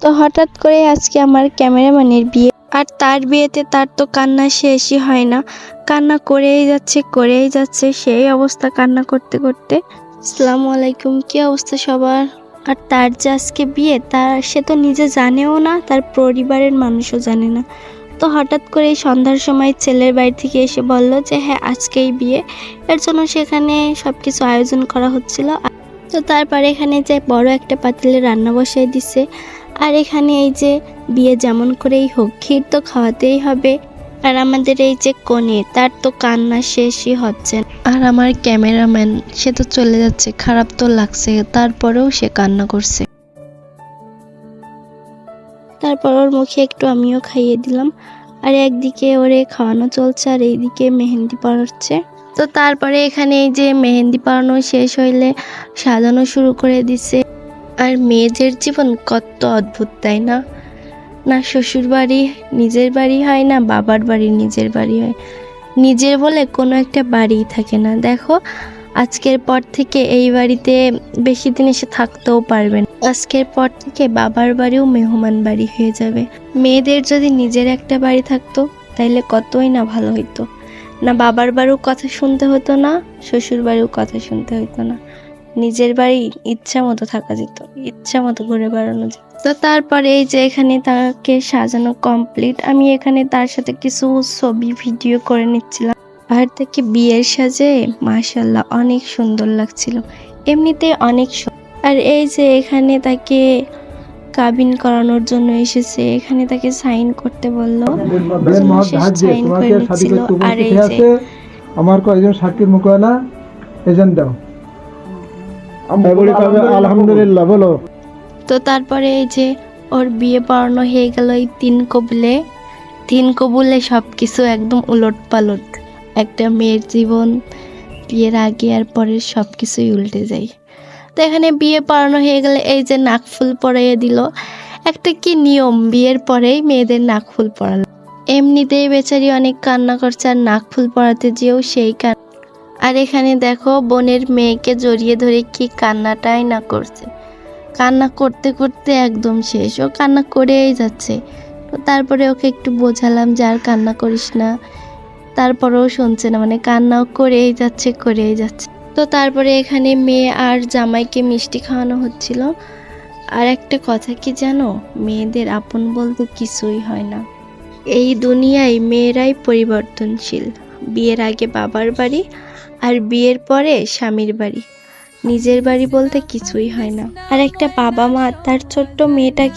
তো হঠাৎ করে আজকে আমার ক্যামেরাম্যানের বিয়ে, আর তার বিয়েতে তার তো কান্না শেষই হয় না, কান্না করেই যাচ্ছে সেই অবস্থা কান্না করতে করতে। আসসালামু আলাইকুম, কি অবস্থা সবার? আর তার যে আজকে বিয়ে, সে তো নিজে জানেও না, তার পরিবারের মানুষও জানে না। তো হঠাৎ করে সন্ধ্যার সময় ছেলের বাড়ি থেকে এসে বলল যে হ্যাঁ আজকেই বিয়ে, এর জন্য সেখানে সবকিছু আয়োজন করা হচ্ছিল। তো তারপরে এখানে যে বড় একটা পাতিলে রান্না বসাই দিছে, আর এখানে এই যে বিয়ে যেমন করেই হোক ক্ষীর তো খাওয়াতেই হবে। আর আমাদের এই যে কনে, তার তো কান্না শেষই হচ্ছে না। আর আমার ক্যামেরাম্যান, সে তো চলে যাচ্ছে, খারাপ তো লাগছে, তারপরেও সে কান্না করছে। তারপর ওর মুখে একটু আমিও খাইয়ে দিলাম, আর একদিকে ওরে খাওয়ানো চলছে আর এইদিকে মেহেন্দি পড়াচ্ছে। তো তারপরে এখানে এই যে মেহেন্দি পড়ানো শেষ হইলে সাজানো শুরু করে দিছে। আর মেয়েদের জীবন কত অদ্ভুত, তাই না? না শ্বশুর বাড়ি নিজের বাড়ি হয়, না বাবার বাড়ি নিজের বাড়ি হয়। নিজের বলে কোনো একটা বাড়ি থাকে না। দেখো, আজকের পর থেকে এই বাড়িতে বেশি দিন এসে থাকতেও পারবেন। আজকের পর থেকে বাবার বাড়িও মেহমান বাড়ি হয়ে যাবে। মেয়েদের যদি নিজের একটা বাড়ি থাকতো তাইলে কতই না ভালো হইতো। না বাবার বাড়িও কথা শুনতে হতো, না শ্বশুর বাড়িও কথা শুনতে হতো না। নিজের বাড়ি ইচ্ছা মতো থাকা যেত, ইচ্ছা মতো ঘুরে বেড়ানো যেত। তো তারপরে এই যে এখানে তাকে সাজানো কমপ্লিট। আমি এখানে তার সাথে কিছু ছবি ভিডিও করে নিচ্ছিলাম। আর তাকে বিয়ের সাজে মাশাআল্লাহ অনেক সুন্দর লাগছিল, এমনিতে অনেক সুন্দর। আর এই যে এখানে তাকে কাবিন করানোর জন্য এসেছে, এখানে তাকে সাইন করতে বললো, সাইন করে নিচ্ছিল। আর এই যে আমার কয়েকজন সাক্ষীর মুখোনা এজেন্ট দাও, আলহামদুলিল্লাহ বলো। তো তারপরে এই যে ওর বিয়ে পড়ানো হয়ে গেল এই তিন কবুলে সবকিছু একদম উলট পালট। একটা মেয়ের জীবন বিয়ের আগে আর পরে সবকিছুই উল্টে যায়। তো এখানে বিয়ে পড়ানো হয়ে গেলে এই যে নাকফুল পরাইয়ে দিল। একটা কি নিয়ম, বিয়ের পরেই মেয়েদের নাকফুল পরালো। এমনিতেই বেচারি অনেক কান্না করছে, আর নাকফুল পরাতে যেও সেই কান্না। আর এখানে দেখো বোনের মেয়েকে জড়িয়ে ধরে কি কান্নাটাই না করছে, কান্না করতে করতে একদম শেষ, ও কান্না করেই যাচ্ছে। তো তারপরে ওকে একটু বোঝালাম যে আর কান্না করিস না, তারপরেও শুনছে না, মানে কান্নাও করেই যাচ্ছে। তো তারপরে এখানে মেয়ে আর জামাইকে মিষ্টি খাওয়ানো হচ্ছিল। আর একটা কথা কি জানো, মেয়েদের আপন বলতে কিছুই হয় না। এই দুনিয়ায় মেয়েরাই পরিবর্তনশীল। বিয়ের আগে বাবার বাড়ি, আর বিয়ের পরে স্বামীর বাড়ি, নিজের বাড়ি বলতে কিছুই হয় না। আর একটা বাবা মা তার ছোট্ট মেয়েটাকে